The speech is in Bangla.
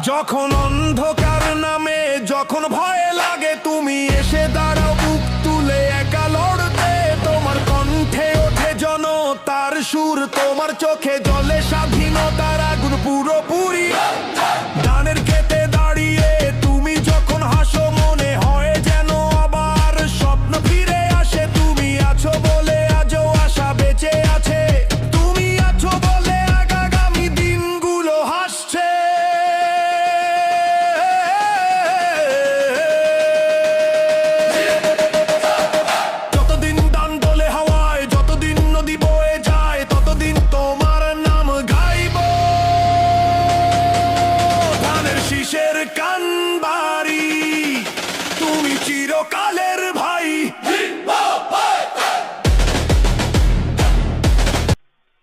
যখন অন্ধকার নামে, যখন ভয় লাগে, তুমি এসে দাঁড়াও বুক তুলে একা লড়তে। তোমার কণ্ঠে ওঠে জনতার সুর, তোমার চোখে জ্বলে স্বাধীনতার আগুন পুরোপুরি।